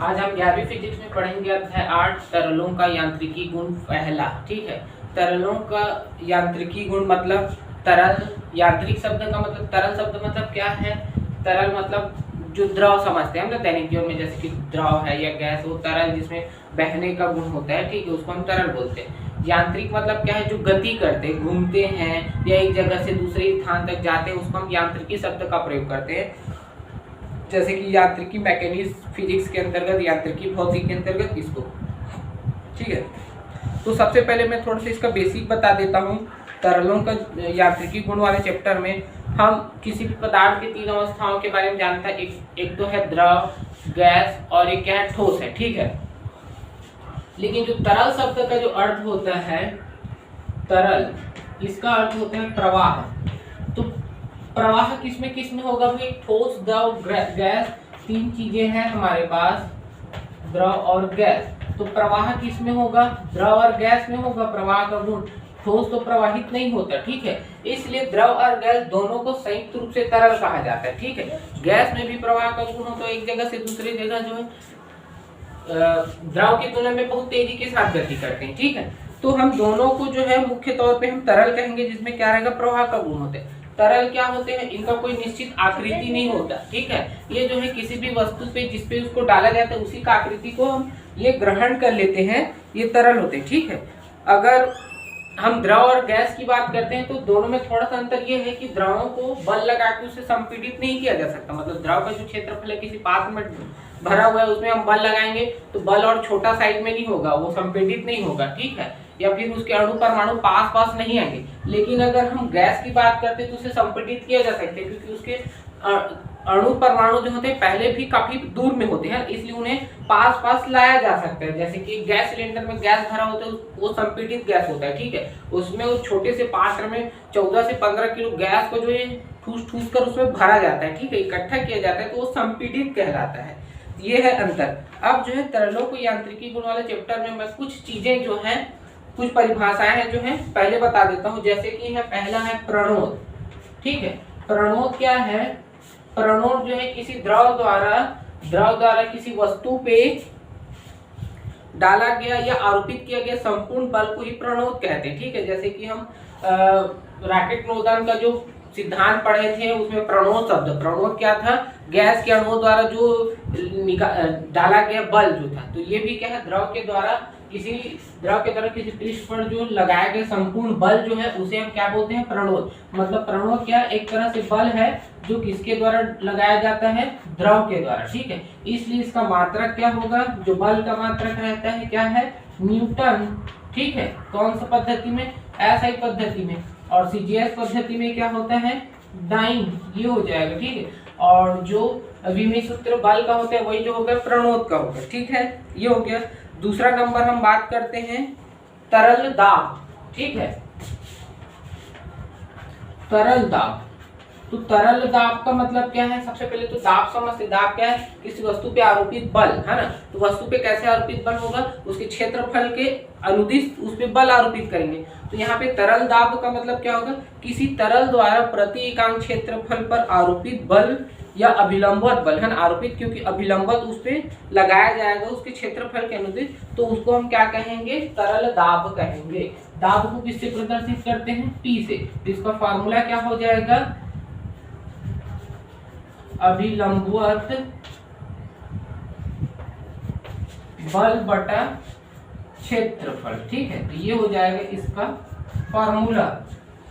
आज हम 11वीं फिजिक्स में पढ़ेंगे अध्याय 8 तरलों का यांत्रिकी गुण पहला। ठीक है, तरलों का यांत्रिकी गुण मतलब तरल, यांत्रिक शब्द का मतलब तरल शब्द मतलब क्या है? तरल मतलब जो द्रव समझते हैं हम ना दैनिक जीवन में, जैसे कि द्रव है या गैस, वो तरल जिसमें बहने का गुण होता है, ठीक है, उसको हम तरल बोलते हैं। यांत्रिक मतलब क्या है? जो गति करते, घूमते हैं या एक जगह से दूसरे स्थान तक जाते हैं, उसको हम यांत्रिकी शब्द का प्रयोग करते हैं। जैसे कि यांत्रिकी मैकेनिक्स फिजिक्स के अंतर्गत, यांत्रिकी भौतिक के अंतर्गत इसको। ठीक है, तो सबसे पहले मैं थोड़ा सा इसका बेसिक बता देता हूँ। तरलों का यांत्रिकी गुण वाले चैप्टर में हम किसी भी पदार्थ की तीन अवस्थाओं के बारे में जानते हैं। एक तो है द्रव, गैस और एक क्या है? ठोस है। ठीक है, लेकिन जो तरल शब्द का जो अर्थ होता है तरल, इसका अर्थ होता है प्रवाह। तो प्रवाह किसमें किसमें होगा भाई? ठोस, द्रव, गैस, तीन चीजें हैं हमारे पास, द्रव और गैस। तो प्रवाह किसमें होगा? द्रव और गैस में होगा प्रवाह का गुण। ठोस तो प्रवाहित नहीं होता। ठीक है, इसलिए द्रव और गैस दोनों को संयुक्त रूप से तरल कहा जाता है। ठीक है, गैस में भी प्रवाह का गुण होता है, एक जगह से दूसरी जगह जो है द्रव की तुलना में बहुत तेजी के साथ गति करते हैं। ठीक है, तो हम दोनों को जो है मुख्य तौर पे हम तरल कहेंगे, जिसमें क्या रहेगा? प्रवाह का गुण होता है। तरल क्या होते हैं? इनका कोई निश्चित आकृति नहीं होता। ठीक है, ये जो है किसी भी वस्तु पे जिसपे उसको डाला जाता है उसी का आकृति को हम ये ग्रहण कर लेते हैं, ये तरल होते हैं। ठीक है, अगर हम द्रव और गैस की बात करते हैं तो दोनों में थोड़ा सा अंतर ये है कि द्रवों को बल लगा के उसे संपीड़ित नहीं किया जा सकता। मतलब द्रव का जो क्षेत्रफल है किसी पात्र में भरा हुआ है, उसमें हम बल लगाएंगे तो बल और छोटा साइज में नहीं होगा, वो संपीड़ित नहीं होगा। ठीक है, या फिर उसके अणु परमाणु पास पास नहीं आएंगे। लेकिन अगर हम गैस की बात करते हैं तो उसे संपीड़ित किया जा सकता है, क्योंकि उसके अणु परमाणु जो होते हैं पहले भी काफी दूर में होते हैं, इसलिए उन्हें पास पास लाया जा सकता है। जैसे कि गैस सिलेंडर में गैस भरा होता है, वो संपीड़ित गैस होता है। ठीक है, उसमें उस छोटे से पात्र में 14 से 15 किलो गैस को जो है ठूस ठूस कर उसमें भरा जाता है। ठीक है, इकट्ठा किया जाता है, तो वो संपीड़ित कहलाता है। ये है अंतर। अब जो है तरलों को यांत्रिकी गुण वाले चैप्टर में मैं कुछ चीजें जो है, कुछ परिभाषाएं हैं जो है पहले बता देता हूँ। जैसे कि है पहला है प्रणोद। ठीक है, प्रणोद क्या है? प्रणोद जो है किसी द्रव द्वारा किसी वस्तु पे डाला गया या आरोपित किया गया संपूर्ण बल को ही प्रणोद कहते हैं। ठीक है, जैसे कि हम रॉकेट नोदन का जो सिद्धांत पढ़े थे उसमें प्रणोद शब्द, प्रणोद क्या था? गैस के अणुओं द्वारा जो डाला गया बल जो था। तो ये भी क्या है? द्रव के द्वारा किसी पृष्ठ पर जो लगाया गया संपूर्ण बल जो है उसे हम क्या बोलते हैं? प्रणोद। मतलब प्रणोद क्या? एक तरह से बल है जो किसके द्वारा लगाया जाता है? द्रव के द्वारा। ठीक है, इसलिए इसका मात्रक क्या होगा? जो बल का मात्रक रहता है क्या है? न्यूटन। ठीक है, कौन सा पद्धति में? एसआई पद्धति में। और सीजीएस पद्धति में क्या होता है? डाइन। ये हो जाएगा। ठीक है, और जो विमीय सूत्र बल का होता है वही जो होगा प्रणोद का होगा। ठीक है, ये हो गया। दूसरा नंबर हम बात करते हैं तरल दाब। ठीक है, तरल दाब। तो तरल दाब का मतलब क्या है? सबसे पहले तो दाब समझते। दाब क्या है? किसी वस्तु पे आरोपित बल, है ना। तो वस्तु पे कैसे आरोपित बल होगा? उसके क्षेत्रफल के अनुदिश उस पे बल आरोपित करेंगे। तो यहाँ पे तरल दाब का मतलब क्या होगा? किसी तरल द्वारा प्रति इकाई क्षेत्रफल पर आरोपित बल या अभिलंबवत बल, है ना। आरोपित क्योंकि अभिलंबवत उस पे लगाया जाएगा उसके क्षेत्रफल के अनुदिश, तो उसको हम क्या कहेंगे? तरल दाब कहेंगे। दाब को किससे प्रदर्शित करते हैं? P से। तो इसका फार्मूला क्या हो जाएगा? अभिलंबवत बल बटा क्षेत्रफल। ठीक है, तो ये हो जाएगा इसका फॉर्मूला।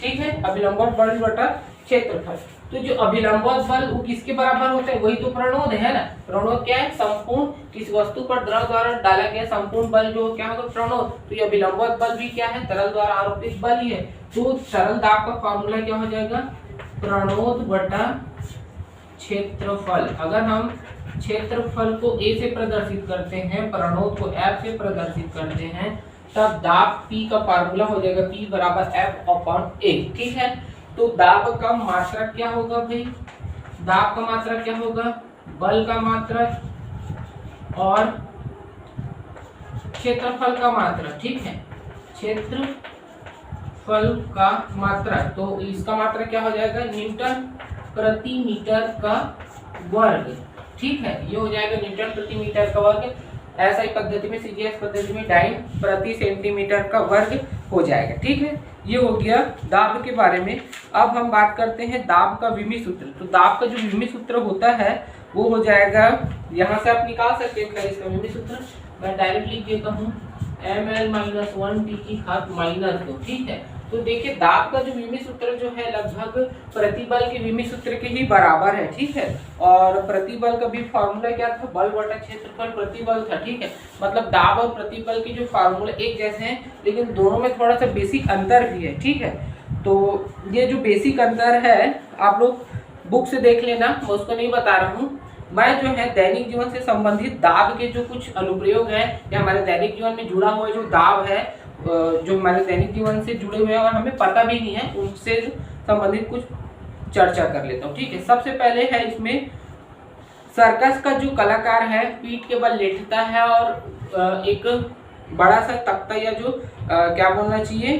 ठीक है, अभिलंबवत बल बटा क्षेत्रफल। तो जो अभिलंबवत बल वो किसके बराबर होता है? वही तो प्रणोद है ना। प्रणोद क्या है? संपूर्ण किसी वस्तु पर द्रव द्वारा डाला गया संपूर्ण बल जो क्या होगा? प्रणोद। तो ये अभिलंबवत बल भी क्या है? तरल द्वारा आरोपित बल ही है। तो तरल दाब का फॉर्मूला क्या हो जाएगा? प्रणोद बटा क्षेत्रफल। अगर हम क्षेत्रफल को A से प्रदर्शित करते हैं, प्रणोद को F से प्रदर्शित करते हैं, तब दाब P का फार्मूला हो जाएगा P बराबर F/A। ठीक है, तो दाब का मात्रक क्या होगा भाई? दाब का मात्रक क्या होगा? बल का मात्रक और क्षेत्रफल का मात्रक। ठीक है, क्षेत्रफल का मात्रक, तो इसका मात्रक क्या हो जाएगा? न्यूटन प्रति मीटर का वर्ग। ठीक है, ये हो जाएगा न्यूटन प्रति मीटर का वर्ग। एसआई पद्धति में, सीजीएस पद्धति में डाइन प्रति सेंटीमीटर का वर्ग हो जाएगा। ठीक है, ये हो गया दाब के बारे में। अब हम बात करते हैं दाब का विमी सूत्र। तो दाब का जो विमी सूत्र होता है वो हो जाएगा, यहाँ से आप निकाल सकते हैं इसका विमी सूत्र। मैं डायरेक्ट लिख देता हूँ ml-1 की घात -2। ठीक है, तो देखिए दाब का जो विमी सूत्र जो है लगभग प्रतिबल के विमी सूत्र के ही बराबर है। ठीक है, और प्रतिबल का भी फॉर्मूला क्या था, बल बटा क्षेत्रफल प्रतिबल था। ठीक है, मतलब दाब और प्रतिबल के जो फार्मूला एक जैसे हैं, लेकिन दोनों में थोड़ा सा बेसिक अंतर भी है। ठीक है, तो ये जो बेसिक अंतर है आप लोग बुक से देख लेना, मैं उसको नहीं बता रहा हूँ। मैं जो है दैनिक जीवन से संबंधित दाब के जो कुछ अनुप्रयोग हैं या हमारे दैनिक जीवन में जुड़ा हुआ जो दाब है, जो हमारे दैनिक जीवन से जुड़े हुए हैं और हमें पता भी नहीं है, उनसे संबंधित कुछ चर्चा कर लेता हूँ। ठीक है, सबसे पहले है इसमें सर्कस का जो कलाकार है पीठ के बल लेटता है और एक बड़ा सा तख्ता या जो क्या बोलना चाहिए,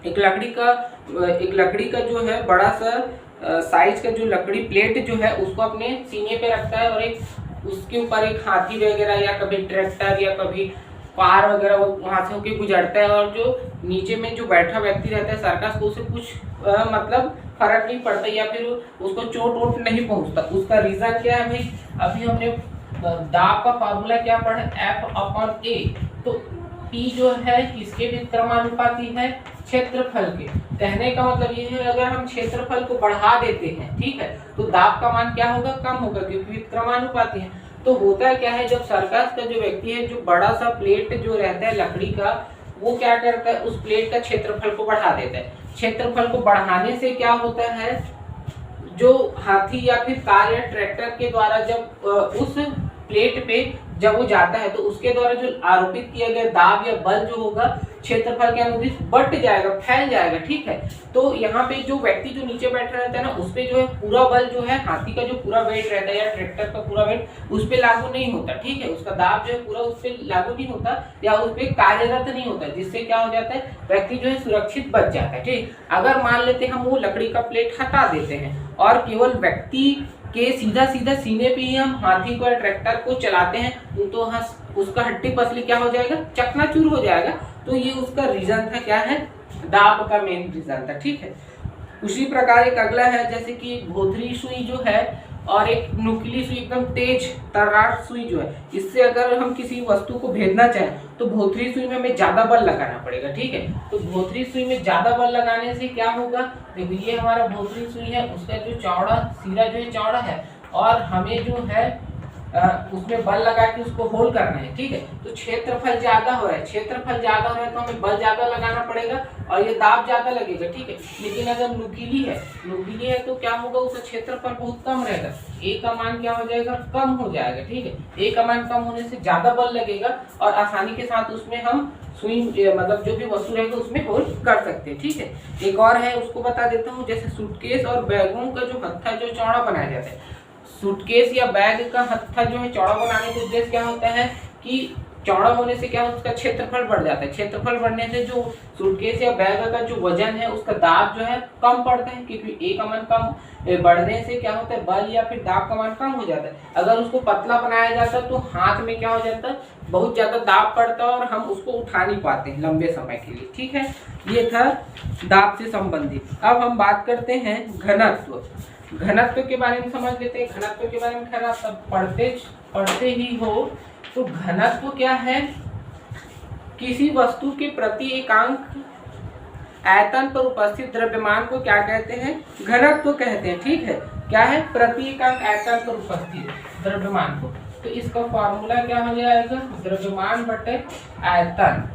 एक लकड़ी का जो है बड़ा सा साइज का जो लकड़ी प्लेट जो है उसको अपने सीने पे रखता है और एक उसके ऊपर एक हाथी वगैरह या कभी ट्रैक्टर या कभी कार वगैरह वहां से होके गुजरता है, और जो नीचे में जो बैठा व्यक्ति रहता है सर्कस को उसे कुछ मतलब फर्क नहीं पड़ता या फिर उसको चोट वोट नहीं पहुंचता। उसका रीजन क्या है भाई, अभी हमने दाब का फार्मूला क्या पढ़ा, F/A। तो P जो है किसके व्युत्क्रमानुपाती है, क्षेत्रफल के। कहने का मतलब ये है अगर हम क्षेत्रफल को बढ़ा देते हैं, ठीक है, तो दाब का मान क्या होगा, कम होगा, क्योंकि व्युत्क्रमानुपाती है। तो होता है क्या है, जब सर्कस का जो व्यक्ति है जो बड़ा सा प्लेट जो रहता है लकड़ी का, वो क्या करता है उस प्लेट का क्षेत्रफल को बढ़ा देता है। क्षेत्रफल को बढ़ाने से क्या होता है, जो हाथी या फिर कार या ट्रैक्टर के द्वारा जब उस प्लेट पे जब वो जाता है तो उसके द्वारा जो आरोपित किया गया दाब या बल जो होगा क्षेत्रफल के अनुदिश बढ़ जाएगा, फैल जाएगा। ठीक है, तो यहाँ पे जो व्यक्ति जो नीचे बैठा रहता है ना, उस पे जो है पूरा बल जो है हाथी का जो पूरा वेट रहता है या ट्रैक्टर का पूरा वेट उस पे लागू नहीं होता। ठीक है, उसका दाब जो है पूरा उस पे लागू नहीं होता या उस पे कार्यरत नहीं होता, जिससे क्या हो जाता है, व्यक्ति जो है सुरक्षित बच जाता है। ठीक, अगर मान लेते हम वो लकड़ी का प्लेट हटा देते हैं और केवल व्यक्ति के सीधा सीधा सीने पे ही हम हाथी को या ट्रैक्टर को चलाते हैं, तो उसका हड्डी पसली क्या हो जाएगा, चकनाचूर हो जाएगा। तो ये उसका रीजन था, क्या है, दाब का मेन रीजन था। ठीक है, उसी प्रकार एक अगला है, जैसे कि भोथरी सुई जो है और एक नुकीली सुई, एकदम तेज तर्रार सुई जो है, इससे अगर हम किसी वस्तु को भेदना चाहें तो भोथरी सुई में हमें ज्यादा बल लगाना पड़ेगा। ठीक है, तो भोथरी सुई में ज्यादा बल लगाने से क्या होगा, देखो ये हमारा भोथरी सुई है, उसका जो चौड़ा सिरा जो है चौड़ा है और हमें जो है उसमें बल लगा के उसको होल करना है। ठीक है, तो क्षेत्रफल ज्यादा हो रहा है, क्षेत्रफल ज्यादा हो रहा है तो हमें बल ज्यादा लगाना पड़ेगा और ये दाब ज्यादा लगेगा। ठीक है, लेकिन अगर नुकीली है तो क्या होगा, उसका क्षेत्रफल बहुत कम रहेगा, ए का मान क्या हो जाएगा, कम हो जाएगा। ठीक है, ए का मान कम होने से ज्यादा बल लगेगा और आसानी के साथ उसमें हम सुई मतलब जो भी वस्तु रहेगा उसमें होल कर सकते हैं। ठीक है, एक और है उसको बता देता हूँ, जैसे सूटकेस और बैगों का जो हत्था जो चौड़ा बनाया जाता है, सूटकेस या बैग का हत्था जो है चौड़ा बनाने का उद्देश्य क्या होता है कि चौड़ा होने से क्या होता है, उसका क्षेत्रफल बढ़ जाता है। क्षेत्रफल बढ़ने से जो सूटकेस या बैग का जो वजन है उसका दाब जो है कम पड़ता है, क्योंकि ए का मान कम बढ़ने से क्या होता है, बल या फिर दाब का मान कम हो जाता है। अगर उसको पतला बनाया जाता है तो हाथ में क्या हो जाता है, बहुत ज्यादा दाब पड़ता है और हम उसको उठा नहीं पाते हैं लंबे समय के लिए। ठीक है, ये था दाब से संबंधित। अब हम बात करते हैं घनत्व। घनत्व के बारे में समझ लेते हैं। घनत्व के बारे में खैर आप सब पढ़ते ही हो। तो घनत्व क्या है, किसी वस्तु के प्रति एकांक आयतन पर उपस्थित द्रव्यमान को क्या कहते हैं, घनत्व कहते हैं। ठीक है, क्या है, प्रति एकांक आयतन पर उपस्थित द्रव्यमान को। तो इसका फॉर्मूला क्या हो जाएगा, द्रव्यमान बटे आयतन।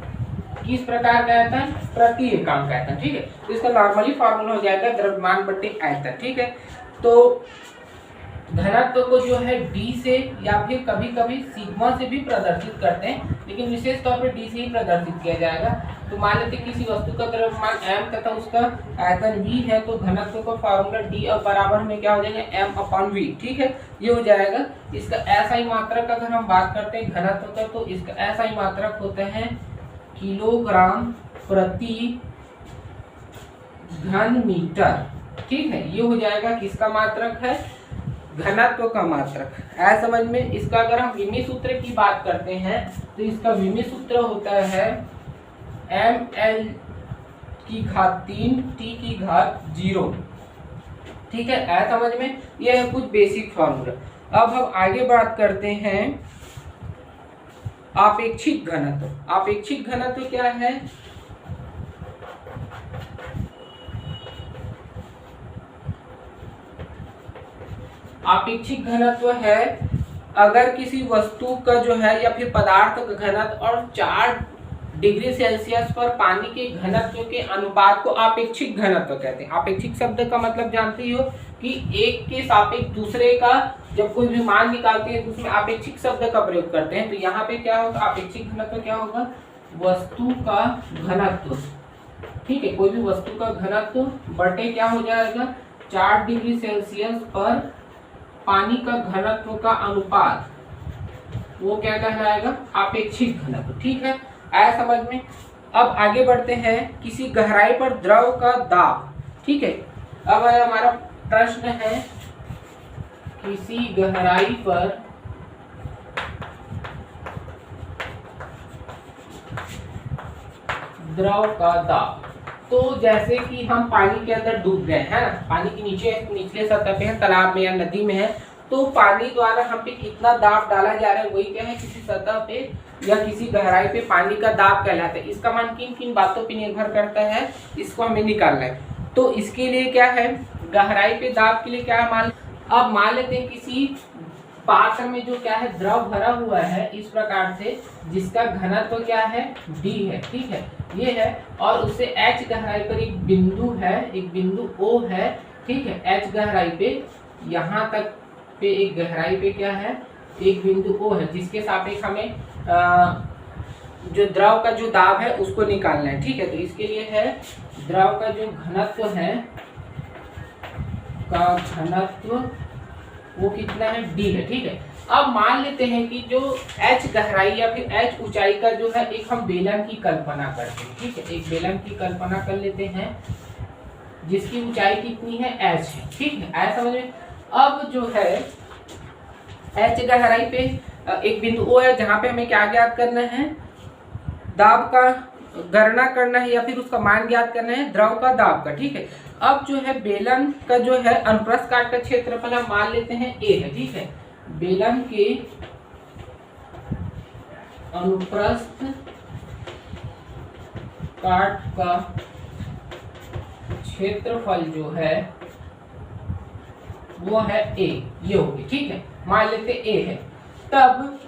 किस प्रकार का आयतन, प्रति एकांक आयतन। ठीक है, तो इसका नॉर्मली फॉर्मूला हो जाएगा द्रव्यमान बटे आयतन। ठीक है, तो घनत्व को जो है डी से या फिर कभी कभी सिग्मा से भी प्रदर्शित करते हैं, लेकिन विशेष तौर पर डी से ही प्रदर्शित किया जाएगा। तो मान लेते किसी वस्तु का द्रव्यमान m तथा उसका आयतन v है, तो घनत्व का फॉर्मूला d और बराबर में क्या हो जाएगा, m/v। ठीक है, ये हो जाएगा। इसका एसआई मात्रक अगर हम बात करते हैं घनत्व का, तो इसका एसआई मात्रक होता है किलोग्राम प्रति घन मीटर। ठीक है, ये हो जाएगा किसका मात्रक है, घनत्व का मात्रक। ऐसा समझ में। इसका अगर हम विमी सूत्र की बात करते हैं तो इसका विमी सूत्र होता है ml की घात 3 t की घात 0। ठीक है, ऐसा समझ में। यह है कुछ बेसिक फॉर्मूला। अब हम आगे बात करते हैं आपेक्षिक घनत्व। आपेक्षिक घनत्व क्या है? आपेक्षिक घनत्व है अगर किसी वस्तु का जो है या फिर पदार्थ का घनत्व और 4 डिग्री सेल्सियस पर पानी के घनत्व के अनुपात को आपेक्षिक घनत्व कहते हैं। आपेक्षिक शब्द का मतलब जानते ही हो कि एक के सापेक्ष दूसरे का जब कोई भी मान निकालते हैं तो उसमें आपेक्षिक शब्द का प्रयोग करते हैं। तो यहाँ पे क्या होगा? आपेक्षिक घनत्व क्या होगा? वस्तु का घनत्व। ठीक है, कोई भी वस्तु का घनत्व बटे क्या हो जाएगा? 4 डिग्री सेल्सियस पर पानी का घनत्व का अनुपात, वो क्या कहलाएगा? आपेक्षिक घनत्व। ठीक है, आया समझ में। अब आगे बढ़ते हैं किसी गहराई पर द्रव का दाब। ठीक है, अब हमारा प्रश्न है किसी गहराई पर द्रव का दाब। तो जैसे कि हम पानी के अंदर डूब गए हैं ना, पानी के निचले सतह पे है, तालाब में या नदी में है, तो पानी द्वारा हम पे कितना दाब डाला जा रहा है वही क्या है? किसी सतह पे या किसी गहराई पे पानी का दाब कहलाता है। इसका मान किन किन बातों पे निर्भर करता है, इसको हमें निकालना है। तो इसके लिए क्या है? गहराई पे दाब के लिए क्या है? अब मान लेते हैं किसी पात्र में जो क्या है? द्रव भरा हुआ है इस प्रकार से, जिसका घनत्व क्या है? d है। ठीक है, ये है। और उससे h गहराई पर एक बिंदु है, एक बिंदु O है। ठीक है, h गहराई पे, यहाँ तक पे एक गहराई पे क्या है? एक बिंदु O है, जिसके सापेक्ष हमें जो द्रव का जो दाब है उसको निकालना है। ठीक है, तो इसके लिए है द्रव का जो घनत्व है का घनत्व वो कितना है? d है। ठीक है, अब मान लेते हैं कि जो h गहराई या फिर h ऊंचाई का जो है एक हम बेलन की कल्पना करते हैं। ठीक है, एक बेलन की कल्पना कर लेते हैं जिसकी ऊंचाई कितनी है? h है। ठीक है, ऐसा समझ में। अब जो है h गहराई पे एक बिंदु O है जहां पे हमें क्या ज्ञात करना है? दाब का गणना करना है या फिर उसका मान ज्ञात करना है, द्रव का दाब का। ठीक है, अब जो है बेलन का जो है अनुप्रस्थ काट का क्षेत्रफल हम मान लेते हैं A है। ठीक है, बेलन के अनुप्रस्थ काट का क्षेत्रफल जो है वो है A, ये होगी। ठीक है, मान लेते A है। तब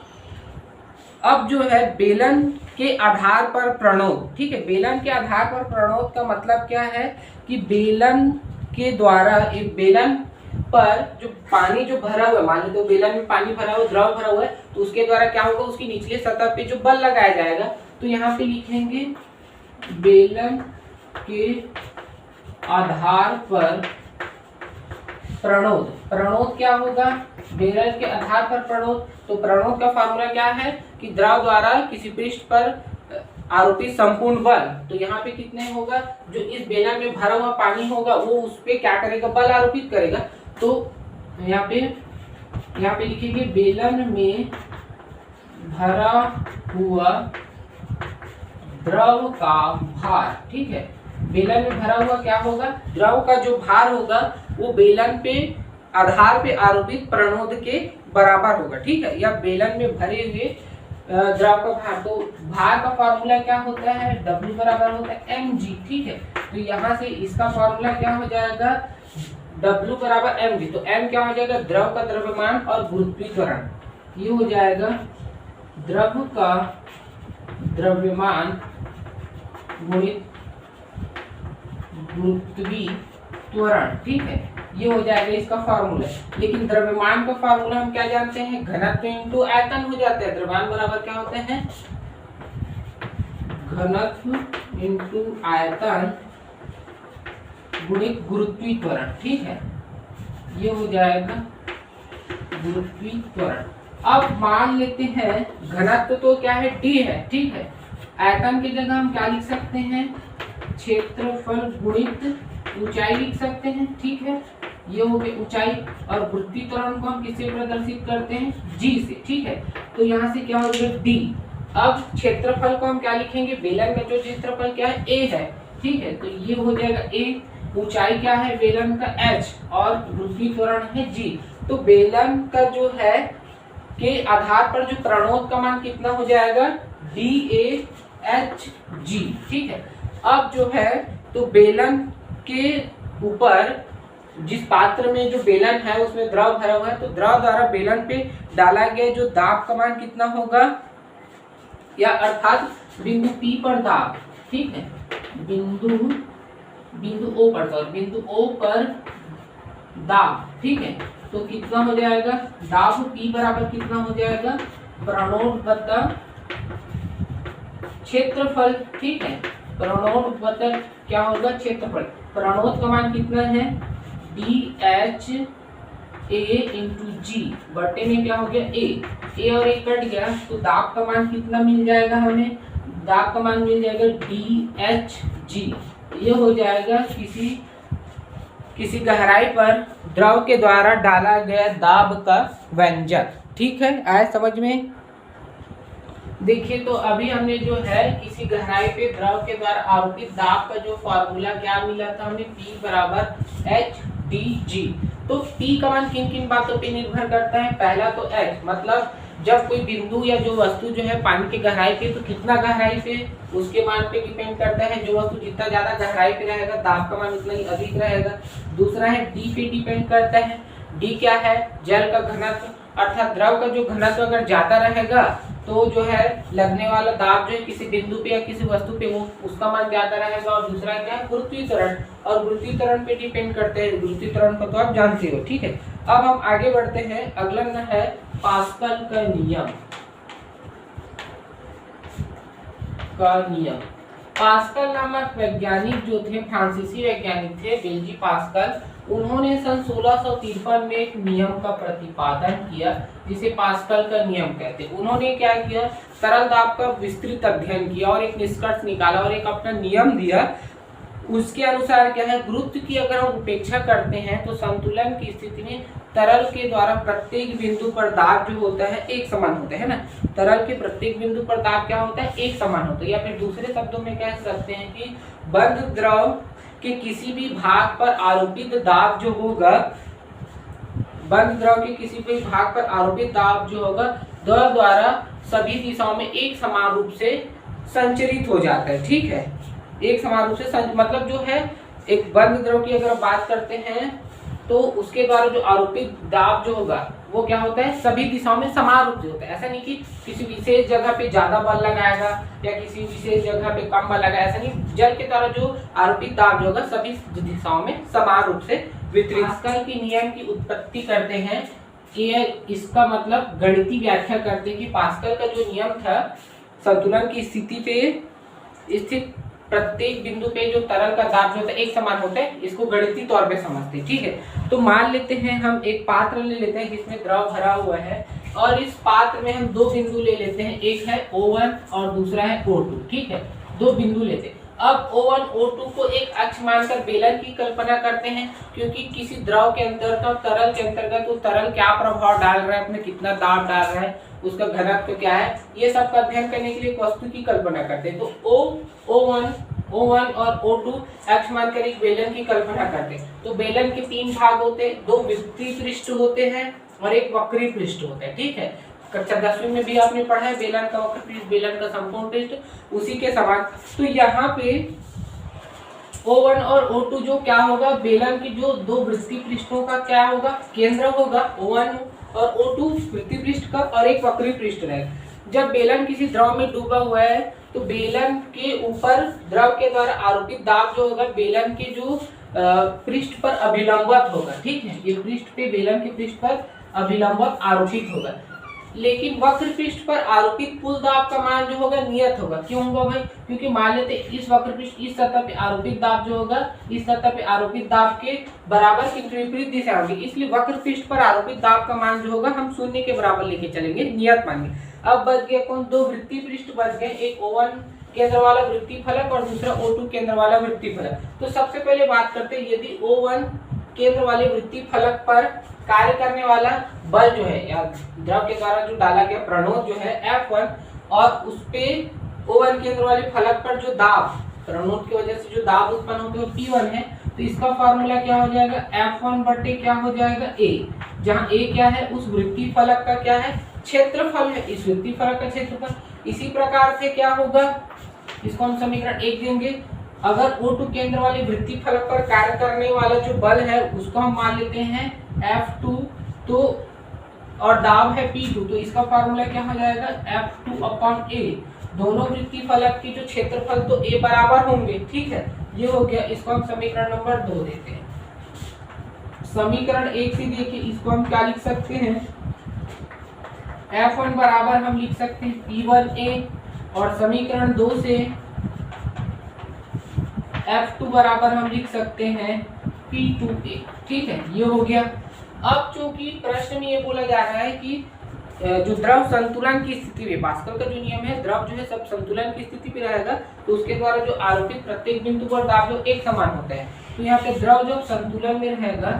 अब जो है बेलन के आधार पर प्रणोद। ठीक है, बेलन के आधार पर प्रणोद का मतलब क्या है? कि बेलन के द्वारा एक बेलन पर जो पानी जो भरा हुआ है, मान लो तो बेलन में पानी भरा हुआ, द्रव भरा हुआ है, तो उसके द्वारा क्या होगा? उसकी निचले सतह पे जो बल लगाया जाएगा, तो यहाँ पे लिखेंगे बेलन के आधार पर प्रणोद। प्रणोद क्या होगा? बेलन के आधार पर प्रणोद। तो प्रणोद का फार्मूला क्या है? कि द्रव द्वारा किसी पृष्ठ पर आरोपित संपूर्ण बल। तो यहाँ पे कितने होगा? जो इस बेलन में भरा हुआ पानी होगा वो उस पे क्या करेगा? बल आरोपित करेगा। तो यहाँ पे लिखेंगे बेलन में भरा हुआ द्रव का भार। ठीक है, बेलन में भरा हुआ क्या होगा? द्रव का जो भार होगा वो बेलन पे आधार पे आरोपित प्रणोद के बराबर होगा। ठीक है, या बेलन में भरे हुए द्रव का भार। तो भार का फॉर्मूला क्या होता है? W बराबर होता है mg। ठीक है, तो यहाँ से इसका फॉर्मूला क्या हो जाएगा? W बराबर mg। तो m क्या हो जाएगा? द्रव का द्रव्यमान और गुरुत्वीकरण। ये हो जाएगा द्रव का द्रव्यमान गुणित गुरुत्वीकरण। ठीक है, ये हो जाएगा इसका फार्मूला। लेकिन द्रव्यमान का फार्मूला हम क्या जानते हैं? घनत्व इंटू आयतन हो जाता है। द्रव्यमान बराबर क्या होते हैं? घनत्व इंटू आयतन गुणित गुरुत्वीकरण। ठीक है, ये हो जाएगा गुरुत्वीकरण। अब मान लेते हैं घनत्व तो क्या है? d है। ठीक है, आयतन की जगह हम क्या लिख सकते हैं? क्षेत्रफल गुणित ऊंचाई लिख सकते हैं। ठीक है, ये हो गई ऊंचाई, और वृत्तीय त्वरण को हम किससे प्रदर्शित करते हैं, g से, ठीक है। तो यहाँ से क्या हो जाएगा d। अब क्षेत्रफल को हम क्या लिखेंगे, बेलन का जो क्षेत्रफल क्या है a है, ठीक है, तो ये हो जाएगा a। ऊंचाई क्या है बेलन का h, और वृत्तीय त्वरण है g। तो बेलन का जो है के आधार पर जो त्वरणों का मान कितना हो जाएगा, DAHG, ठीक है। अब जो है तो बेलन के ऊपर जिस पात्र में जो बेलन है उसमें द्रव भरा हुआ है, तो द्रव द्वारा बेलन पे डाला गया जो दाब का मान कितना होगा, या अर्थात बिंदु P पर दाब, ठीक है, बिंदु O पर दाब, ठीक है। तो कितना हो जाएगा, दाब P बराबर कितना हो जाएगा, प्रणोद बटा क्षेत्रफल, ठीक है। प्रणोद बटा क्या होगा, क्षेत्रफल। प्रणोद का मान कितना है, DHA इंटू जी, बटे में क्या हो गया a और a कट गया, तो दाब का मान कितना मिल जाएगा हमें, दाब का मान मिल जाएगा DHG। ये हो जाएगा किसी गहराई पर द्रव के द्वारा डाला गया दाब का व्यंजक, ठीक है, आए समझ में। देखिए तो अभी हमने जो है किसी गहराई पे द्रव के द्वारा आरोपित दाब का जो फॉर्मूला क्या मिला था हमें, P बराबर HDG। तो P का मान किन किन बातों पे निर्भर करता है, पहला तो H, मतलब जब कोई बिंदु या जो वस्तु जो है पानी की गहराई पे, तो कितना गहराई पे उसके मान पे डिपेंड करता है। जो वस्तु जितना ज्यादा गहराई पे रहेगा दाब का मान उतना ही अधिक रहेगा। दूसरा है D पे डिपेंड करता है। D क्या है, जल का घनत्व, अर्थात द्रव का जो घनत्व अगर ज्यादा रहेगा तो जो है लगने वाला दाब जो है किसी बिंदु पे या किसी वस्तु पे वो उसका मान ज्यादा रहेगा। और दूसरा क्या है, गुरुत्वीय त्वरण, और गुरुत्वीय त्वरण पे डिपेंड करते हैं। गुरुत्वीय त्वरण को तो आप जानते हो, ठीक है। अब हम आगे बढ़ते हैं, अगला है पास्कल का नियम। पास्कल नामक वैज्ञानिक जो थे, फ्रांसीसी वैज्ञानिक थे, बेल्जी पास्कल, उन्होंने सन 1653 में एक नियम का प्रतिपादन किया जिसे पास्कल का नियम कहते हैं। उन्होंने क्या किया, तरल दाब का विस्तृत अध्ययन किया और एक निष्कर्ष निकाला और एक अपना नियम दिया। उसके अनुसार क्या है, गुरुत्व की अगर हम उपेक्षा करते हैं तो संतुलन की स्थिति में तरल के द्वारा प्रत्येक बिंदु पर दाब जो होता है एक समान होता है ना। तरल के प्रत्येक बिंदु पर दाब क्या होता है, एक समान होता है। या फिर दूसरे शब्दों में कह सकते हैं कि बंद द्रव के किसी भी भाग पर आरोपित दाब जो होगा, बंद द्रव के किसी भी भाग पर आरोपित दाब जो होगा द्रव द्वारा सभी दिशाओं में एक समान रूप से संचरित हो जाता है, ठीक है। एक समान रूप से मतलब जो है एक बंद द्रव की अगर बात करते हैं तो उसके द्वारा जो आरोपित दाब जो होगा वो क्या होता है, सभी दिशाओं में समान रूप से होता है। ऐसा नहीं कि किसी विशेष जगह पे ज्यादा बल लगाएगा या किसी विशेष जगह पे कम बल लगाएगा, ऐसा नहीं। जल के द्वारा जो आरोपित दाब जो होगा सभी दिशाओं में समान रूप से वितरित। पास्कल के नियम की उत्पत्ति करते हैं, ये इसका मतलब गणितीय व्याख्या करते हैं कि पास्कल का जो नियम था, संतुलन की स्थिति पे स्थित प्रत्येक बिंदु पे जो तरल का दाब जो होता है एक समान होता है, इसको गणितीय तौर पे समझते हैं, ठीक है। तो मान लेते हैं हम एक पात्र ले लेते हैं जिसमें द्रव भरा हुआ है, और इस पात्र में हम दो बिंदु ले लेते हैं, एक है O1 और दूसरा है O2, ठीक है। दो बिंदु लेते हैं। अब O1 O2 को एक अक्ष मानकर बेलन की कल्पना करते हैं, क्योंकि किसी द्रव के अंतर्गत तरल के अंतर्गत वो तरल क्या प्रभाव डाल रहा है, अपने कितना दाब डाल रहा है, उसका घनत्व क्या है, ये सब का अध्ययन करने के लिए एक वस्तु की कल्पना करते हैं। तो O1 और O2 अक्ष मानकर एक बेलन की कल्पना करते हैं। तो बेलन के तीन भाग होते हैं, दो वृत्तीय पृष्ठ होते हैं और एक वक्री पृष्ठ होता है, ठीक है। कक्षा 10वीं में भी आपने पढ़ा है बेलन का वक्र पृष्ठ, बेलन का समकोण पृष्ठ, उसी के समान। तो यहाँ पे O1 और O2 जो क्या होगा, बेलन की जो दो वृत्तीय पृष्ठों का क्या होगा, केंद्र होगा। O1 और O2 वृत्तीय पृष्ठ का और एक वक्री पृष्ठ रहेगा। जब बेलन किसी द्रव में डूबा हुआ है तो बेलन के ऊपर द्रव के द्वारा आरोपित दाब जो होगा बेलन के जो पृष्ठ पर अभिलंबत होगा, ठीक है। ये पृष्ठ पे बेलन के पृष्ठ पर अभिलंबत आरोपित होगा, लेकिन वक्र पृष्ठ पर आरोपित कुल दाब का मान जो होगा नियत होगा। क्यों होगा भाई, क्योंकि मान लेते इस वक्र पृष्ठ इस सतह पे आरोपित दाब जो होगा इस सतह पे आरोपित दाब के बराबर किंतु विपरीत दिशा होगी, इसलिए वक्र पृष्ठ पर आरोपित दाब का मान जो होगा हम शून्य के बराबर लेके चलेंगे, नियत मानेंगे। अब बच गया कौन, दो वृत्तीय पृष्ठ बच गए, एक O1 केंद्र वाला वृत्तीय फलक और दूसरा O2 केंद्र वाला वृत्तीय फलक। तो सबसे पहले बात करते हैं, यदि O1 केंद्र वाले वृत्तीय फलक पर कार्य करने वाला बल जो है या द्रव के द्वारा जो डाला गया प्रणोद जो है F1 और उस पे O1 केंद्र वाले फलक पर जो दाब प्रणोद की वजह से जो दाब उत्पन्न होते हैं P1 है, तो इसका फार्मूला क्या हो जाएगा F1 बटे क्या हो जाएगा A, जहां A क्या है उस वृत्तीय फलक का क्या है क्षेत्रफल है, इस वृत्तीय फलक का क्षेत्रफल। इसी प्रकार से क्या होगा, इसको हम समीकरण 1 देंगे। अगर O2 केंद्र वाले वृत्तीय फलक पर कार्य करने वाला जो बल है उसको हम मान लेते हैं F2, तो और दाब है P2, तो इसका फार्मूला क्या हो जाएगा F2/A। दोनों वृत्तीय फलक के जो क्षेत्रफल तो A बराबर होंगे, ठीक है, ये हो गया। इसको हम समीकरण नंबर 2 देते हैं। समीकरण 1 से देखिए इसको हम क्या लिख सकते हैं, F1 बराबर हम लिख सकते हैं P1A और समीकरण 2 से F2 बराबर हम लिख सकते हैं P2A, ठीक है, ये हो गया। अब चूंकि प्रश्न में ये बोला जा रहा है कि जो द्रव संतुलन की स्थिति में पास्कल का जो नियम है, द्रव जो है सब संतुलन की स्थिति पे रहेगा, तो उसके द्वारा जो आरोपित प्रत्येक बिंदु पर दाब जो एक समान होता है, तो यहाँ पे द्रव जब संतुलन में रहेगा,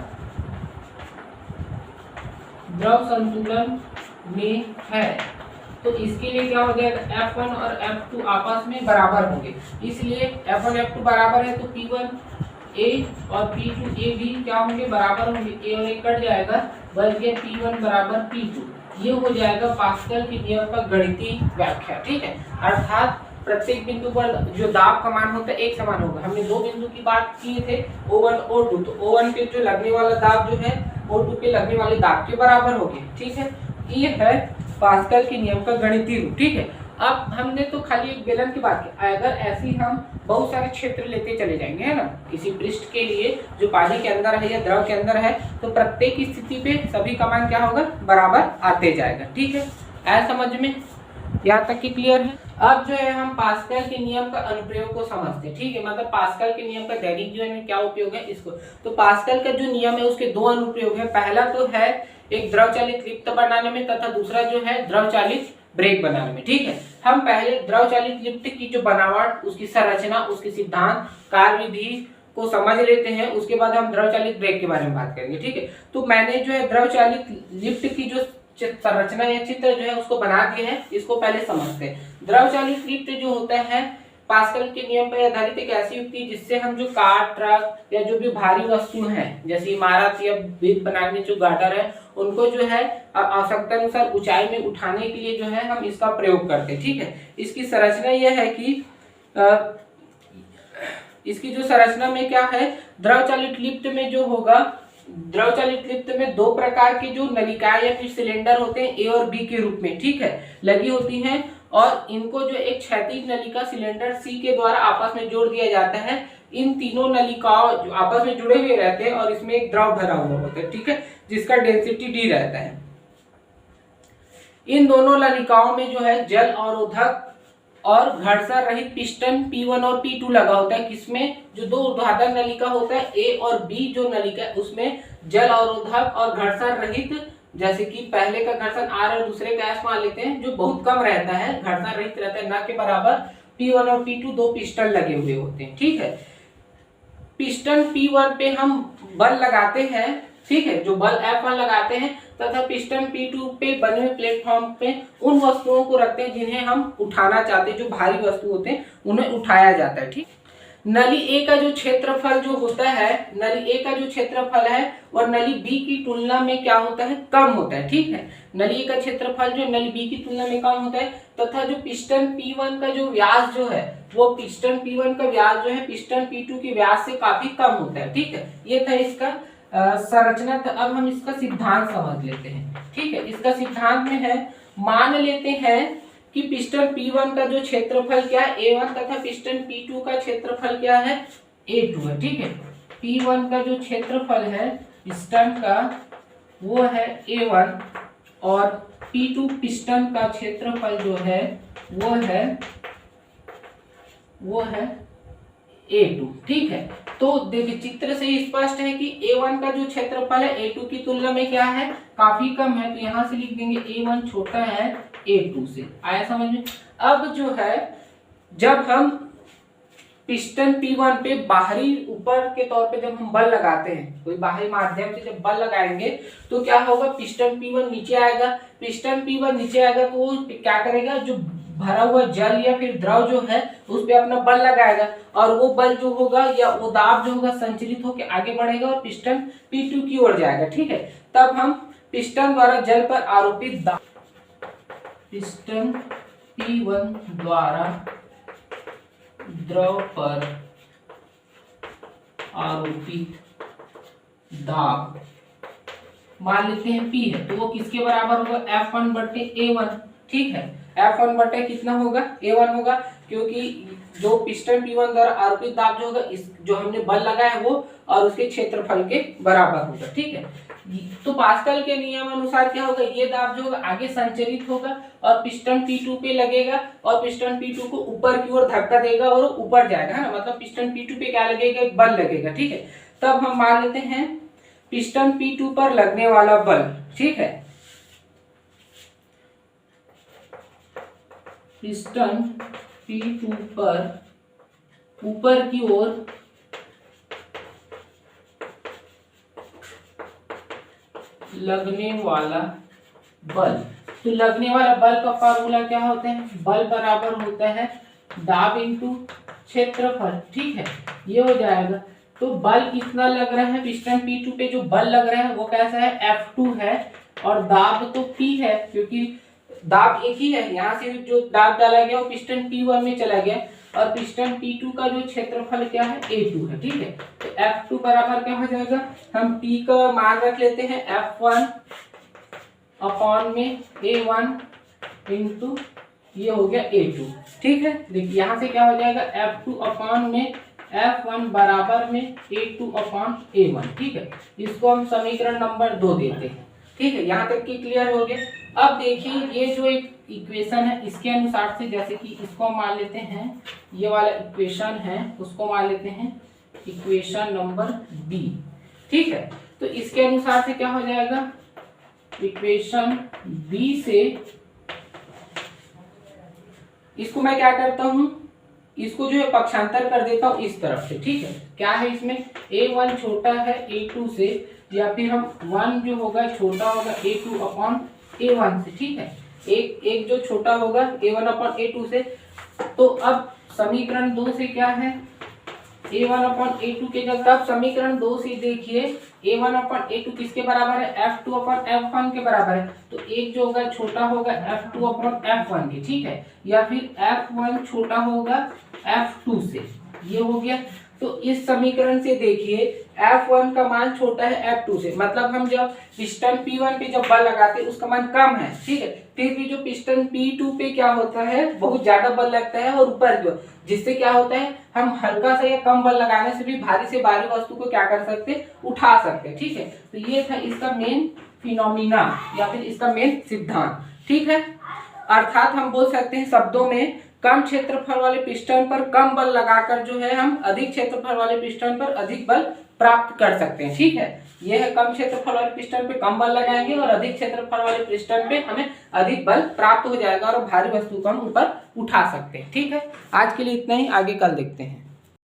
द्रव संतुलन में है, तो इसके लिए क्या हो जाएगा F1 और F2 आपस में बराबर होंगे, इसलिए F1 F2 बराबर है तो P1A और P2A भी क्या होंगे बराबर होंगे, A और A कट जाएगा, बच गया P1 बराबर P2। ये हो जाएगा पास्कल के नियम का गणितीय व्याख्या, ठीक है, अर्थात प्रत्येक बिंदु पर जो दाब का मान होता है एक समान होगा। हमने दो बिंदु की बात की थे O1 O2, तो O1 पे जो लगने वाला दाब जो है O2 पे लगने वाले दाब के बराबर होगी, ठीक है, ये है पास्कल के नियम का गणितीय रूप, ठीक है। अब हमने तो खाली एक बेलन की बात की, अगर ऐसे हम बहुत सारे क्षेत्र लेते चले जाएंगे, है ना, किसी पृष्ठ के लिए जो पानी के अंदर है या द्रव के अंदर है, तो प्रत्येक स्थिति पे सभी का मान क्या होगा बराबर आते जाएगा, ठीक है। ऐसा समझ में यहाँ तक की क्लियर है। अब जो है हम पास्कल के नियम का अनुप्रयोग को समझते हैं, ठीक है, मतलब पास्कल के नियम का दैनिक जीवन में क्या उपयोग है इसको। तो पास्कल का जो नियम है उसके दो अनुप्रयोग है, पहला तो है एक द्रव चालित लिफ्ट बनाने में तथा दूसरा जो है द्रव चालित ब्रेक बनाने में, ठीक है। हम पहले द्रव चालित लिफ्ट की जो बनावट, उसकी संरचना, उसके सिद्धांत, कार्यविधि को समझ लेते हैं, उसके बाद हम द्रव चालित ब्रेक के बारे में बात करेंगे, ठीक है। तो मैंने जो है द्रव चालित लिफ्ट की जो संरचना या चित्र जो है उसको बना दिए हैं, इसको पहले समझते हैं। द्रव चालित लिफ्ट जो होता है पास्कल के नियम पर आधारित एक ऐसी युक्ति जिससे हम जो कार, ट्रक या जो भी भारी वस्तु हैं जैसे इमारत या ब्रिज बनाने जो गार्डर है उनको जो है आवश्यकता अनुसार ऊंचाई में उठाने के लिए जो है हम इसका प्रयोग करते हैं, ठीक है। इसकी संरचना यह है कि इसकी जो संरचना में क्या है, द्रव चालित लिफ्ट में जो होगा, द्रव चालित लिफ्ट में दो प्रकार की जो नलिकाएं या फिर सिलेंडर होते हैं ए और बी के रूप में, ठीक है, लगी होती हैं और इनको जो एक क्षैतिज नलिका सिलेंडर सी के द्वारा आपस में जोड़ दिया जाता है। इन तीनों नलिकाओं जो आपस में जुड़े हुए रहते हैं और इसमें एक द्रव भरा हुआ होता है, ठीक है, जिसका डेंसिटी डी रहता है। इन दोनों नलिकाओं में जो है जल अवरोधक और घर्षण रहित पिस्टन P1 और P2 लगा होता है, किसमें जो दो ऊर्ध्वाधर नलिका होता है A और B जो नलिका है उसमें जल अवरोधक और घर्षण रहित, जैसे कि पहले का घर्षण R और दूसरे का S मान लेते हैं, जो बहुत कम रहता है, घर्षण रहित रहता है, न के बराबर P1 और P2 दो पिस्टन लगे हुए होते हैं, ठीक है। पिस्टन P1 पे हम बल लगाते हैं, ठीक है, जो बल F1 लगाते हैं तथा पिस्टन P2 पे बने हुए प्लेटफॉर्म पे उन वस्तुओं को रखते हैं जिन्हें हम उठाना चाहते हैं, जो भारी वस्तु होते हैं उन्हें उठाया जाता है, ठीक। नली ए का जो क्षेत्रफल जो होता है, नली ए का जो क्षेत्रफल है और नली बी की तुलना में क्या होता है, कम होता है, ठीक है। नली ए का क्षेत्रफल जो नली बी की तुलना में कम होता है तथा जो पिस्टन P1 का जो व्यास जो है वो पिस्टन P1 का व्यास जो है पिस्टन P2 के व्यास से काफी कम होता है, ठीक है। ये था इसका संरचना। अब हम इसका सिद्धांत समझ लेते हैं, ठीक है। इसका सिद्धांत में है, मान लेते हैं कि पिस्टन P1 का जो क्षेत्रफल क्या है A1 तथा पिस्टन P2 का क्षेत्रफल क्या है A2 है, ठीक है। P1 का जो क्षेत्रफल है पिस्टन का वो है A1 और P2 पिस्टन का क्षेत्रफल जो है वो है A2, ठीक है। तो देखिए चित्र से स्पष्ट है कि A1 का जो क्षेत्रफल है A2 की तुलना में क्या है, काफी कम है, तो यहाँ से लिख देंगे A1 छोटा है A2 से। आया समझ में। अब जो है जब हम पिस्टन P1 पे बाहरी ऊपर के तौर पे जब हम बल लगाते हैं, कोई बाहरी माध्यम से जब बल लगाएंगे तो क्या होगा, पिस्टन P1 नीचे आएगा। पिस्टन P1 नीचे आएगा तो वो क्या करेगा, जो भरा हुआ जल या फिर द्रव जो है उस पे अपना बल लगाएगा, और वो बल जो होगा या वो दाब जो होगा संचरित होकर आगे बढ़ेगा और पिस्टन P2 की ओर जाएगा। ठीक है, तब हम पिस्टन द्वारा जल पर आरोपित दाब, पिस्टन P1 द्वारा द्रव पर आरोपित दाब मान लेते हैं P है, तो वो किसके बराबर होगा, F1 बटे A1। ठीक है, F1 बटे कितना होगा, A1 होगा, क्योंकि जो पिस्टन P1 द्वारा आरोपित दाब जो होगा, इस जो हमने बल लगाया है वो और उसके क्षेत्रफल के बराबर होगा। ठीक है, तो पास्कल के नियम अनुसार क्या होगा, ये दाब जो होगा आगे संचरित होगा और पिस्टन P2 पे लगेगा और पिस्टन P2 को ऊपर की ओर धक्का देगा और ऊपर जाएगा, है ना, मतलब पिस्टन P2 पे क्या लगेगा, एक बल लगेगा। ठीक है, तब हम मान लेते हैं पिस्टन P2 पर लगने वाला बल। ठीक है, पिस्टन P2 पर ऊपर की ओर लगने वाला बल, तो लगने वाला बल का फार्मूला क्या होता है, बल बराबर होता है दाब इंटू क्षेत्रफल। ठीक है, ये हो जाएगा। तो बल कितना लग रहा है, पिस्टन P2 पे जो बल लग रहा है वो कैसा है, F2 है, और दाब तो P है, क्योंकि दाब एक ही है, यहाँ से जो दाब डाला गया वो पिस्टन P1 में चला गया, और पिस्टन P2 का जो क्षेत्रफल क्या है, A2 है। ठीक है, तो F2 बराबर क्या हो जाएगा, हम P का मान रख लेते हैं F1 अपॉन में A1 इंटू ये हो गया A2। ठीक है, देखिए यहाँ से क्या हो जाएगा, F2 अपॉन में F1 बराबर में A2 अपॉन A1। ठीक है, इसको हम समीकरण नंबर 2 देते हैं। ठीक है, यहाँ तक की क्लियर हो गया। अब देखिए ये जो एक इक्वेशन है इसके अनुसार से, जैसे कि इसको मान लेते हैं, ये वाला इक्वेशन है उसको मान लेते हैं इक्वेशन नंबर B। ठीक है, तो इसके अनुसार से क्या हो जाएगा, इक्वेशन B से इसको मैं क्या करता हूं, इसको जो है पक्षांतर कर देता हूं इस तरफ से। ठीक है, क्या है इसमें, A1 छोटा है A2 से, या फिर हम 1 जो होगा छोटा होगा A2 अपॉन A1 से। ठीक है, एक जो छोटा होगा A1 अपॉन A2 से। तो अब समीकरण 2 से क्या है, A1 अपॉन A2 के जगह, तब समीकरण 2 से देखिए A1 अपॉन A2 किसके बराबर है, F2 अपॉन F1 के बराबर है। तो एक जो होगा छोटा होगा F2 अपॉन F1 के। ठीक है, या फिर F1 छोटा होगा F2 से, ये हो गया। तो इस समीकरण से देखिए F1 का मान छोटा है F2 से, मतलब हम जब पिस्टन P1 पे जब बल लगाते हैं उसका मान कम है। ठीक है, फिर भी जो पिस्टन P2 पे क्या होता है, बहुत ज्यादा बल लगता है और ऊपर की ओर, जिससे क्या होता है, हम हल्का सा या कम बल लगाने से भी भारी से भारी वस्तु को क्या कर सकते, उठा सकते। ठीक है, तो ये था इसका मेन फिनोमिना या फिर इसका मेन सिद्धांत। ठीक है, अर्थात हम बोल सकते हैं शब्दों में, कम क्षेत्रफल वाले पिस्टन पर कम बल लगाकर जो है हम अधिक क्षेत्रफल वाले पिस्टन पर अधिक बल प्राप्त कर सकते हैं। ठीक है, यह है कम क्षेत्रफल वाले पिस्टन पे कम बल लगाएंगे और अधिक क्षेत्रफल वाले पिस्टन पे हमें अधिक बल प्राप्त हो जाएगा और भारी वस्तु को हम ऊपर उठा सकते हैं। ठीक है, आज के लिए इतना ही, आगे कल देखते हैं।